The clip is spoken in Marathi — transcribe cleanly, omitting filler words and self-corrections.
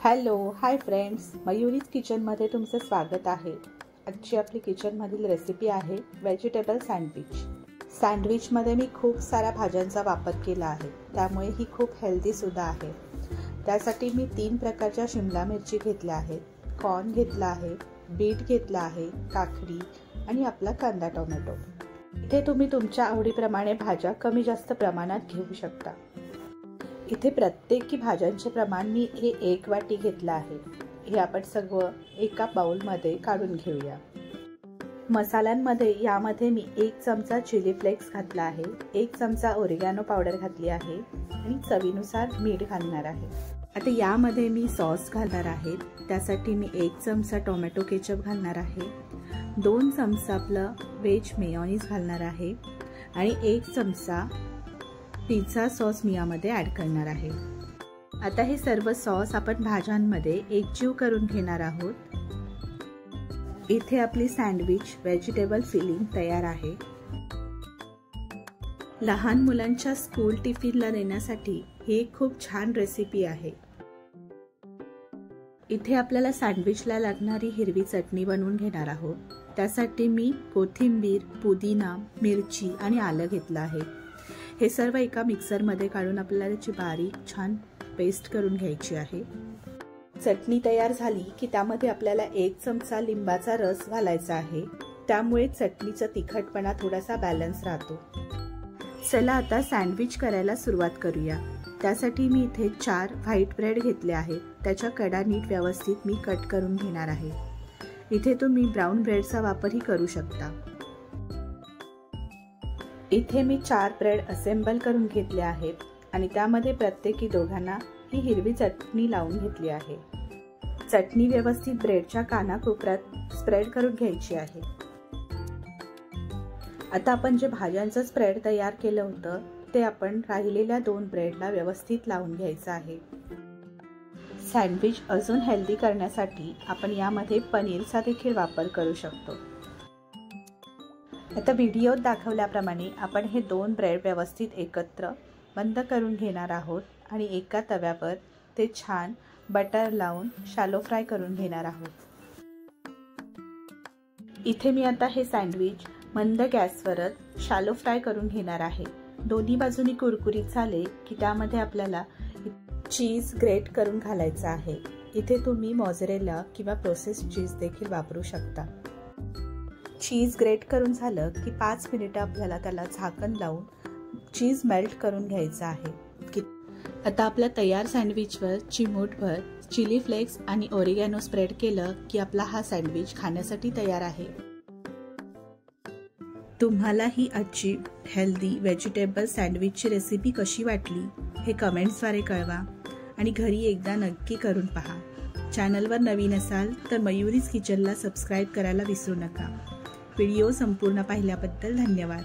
हॅलो हाय फ्रेंड्स, मयुरीज किचनमध्ये तुमचं स्वागत आहे। आजची आपली किचनमधील रेसिपी आहे व्हेजिटेबल सँडविच। सँडविचमध्ये मी खूप साऱ्या भाज्यांचा वापर केला आहे, त्यामुळे ही खूप हेल्दी सुद्धा आहे। त्यासाठी मी 3 प्रकारच्या शिमला मिरची घेतल्या आहेत, कॉर्न घेतला आहे, बीट घेतला आहे, काकडी आणि आपला कांदा टोमॅटो। इथे तुम्ही तुमच्या आवडीप्रमाणे भाज्या कमी जास्त प्रमाणात घेऊ शकता। इथे प्रत्येकी भाज्यांचे प्रमाण मी हे 1 वाटी घेतला आहे। हे आपण सगळं एका बाउलमध्ये काढून घेऊया। मसाल्यांमध्ये यामध्ये मी 1 चमचा चिली फ्लेक्स घातला आहे, 1 चमचा ओरिगॅनो पावडर घातली आहे आणि चवीनुसार मीठ घालणार आहे। आता यामध्ये मी सॉस घालणार आहे। त्यासाठी मी 1 चमचा टोमॅटो केचप घालणार आहे, 2 चमचा आपलं व्हेज मेयोनीज घालणार आहे आणि 1 चमचा पिझ्झा सॉस मी यामध्ये ॲड करणार आहे। आता हे सर्व सॉस आपण भाज्यांमध्ये एकजीव करून घेणार आहोत। इथे आपली सँडविच व्हेजिटेबल फिलिंग तयार आहे। लहान मुलांच्या स्कूल टिफिनला देण्यासाठी ही खूप छान रेसिपी आहे। इथे आपल्याला सँडविचला लागणारी हिरवी चटणी बनवून घेणार आहोत। त्यासाठी मी कोथिंबीर, पुदिना, मिरची आणि आलं घेतलं आहे। हे सर्व एका मिक्सरमध्ये काढून आपल्याला त्याची बारीक छान पेस्ट करून घ्यायची आहे। चटणी तयार झाली की त्यामध्ये आपल्याला 1 चमचा लिंबाचा रस घालायचा आहे, त्यामुळे चटणीचा तिखटपणा थोडासा बॅलन्स राहतो। चला आता सँडविच करायला सुरुवात करूया। त्यासाठी मी इथे 4 व्हाईट ब्रेड घेतले आहेत। त्याच्या कडा नीट व्यवस्थित मी कट करून घेणार आहे। इथे तुम्ही ब्राऊन ब्रेडचा वापरही करू शकता। इथे मी 4 ब्रेड असेंबल करून घेतले आहेत आणि त्यामध्ये प्रत्येकी दोघांना ही हिरवी चटणी लावून घेतली आहे। चटणी व्यवस्थित ब्रेडच्या कानाकोपऱ्यात स्प्रेड करून घ्यायची आहे। आता आपण जे भाज्यांचं स्प्रेड तयार केलं होतं ते आपण राहिलेल्या 2 ब्रेडला व्यवस्थित लावून घ्यायचं आहे। सँडविच अजून हेल्दी करण्यासाठी आपण यामध्ये पनीरचा देखील वापर करू शकतो। आता व्हिडिओत दाखवल्याप्रमाणे आपण हे 2 ब्रेड व्यवस्थित एकत्र बंद करून घेणार आहोत आणि एका तव्यावर ते छान बटर लावून शॅलो फ्राय करून घेणार आहोत। इथे मी आता हे सँडविच मंद गॅसवरच शॅलो फ्राय करून घेणार आहे। दोन्ही बाजूनी कुरकुरीत झाले की त्यामध्ये आपल्याला चीज ग्रेट करून घालायचं आहे। इथे तुम्ही मोझरेला किंवा प्रोसेस्ड चीज देखील वापरू शकता। चीज ग्रेट करून झालं की 5 मिनिटं आपल्याला त्याला झाकण लावून चीज मेल्ट करून घ्यायचं आहे। आता आपल्या तयार सँडविचवर चिमूटभर चिली फ्लेक्स आणि ओरिगॅनो स्प्रेड केलं की आपला हा सँडविच खाण्यासाठी तयार आहे। तुम्हाला ही आजची हेल्दी व्हेजिटेबल सँडविचची रेसिपी कशी वाटली हे कमेंट्सद्वारे कळवा आणि घरी एकदा नक्की करून पहा। चॅनलवर नवीन असाल तर मयुरीज किचनला सबस्क्राईब करायला विसरू नका। व्हिडिओ संपूर्ण पाहिल्याबद्दल धन्यवाद।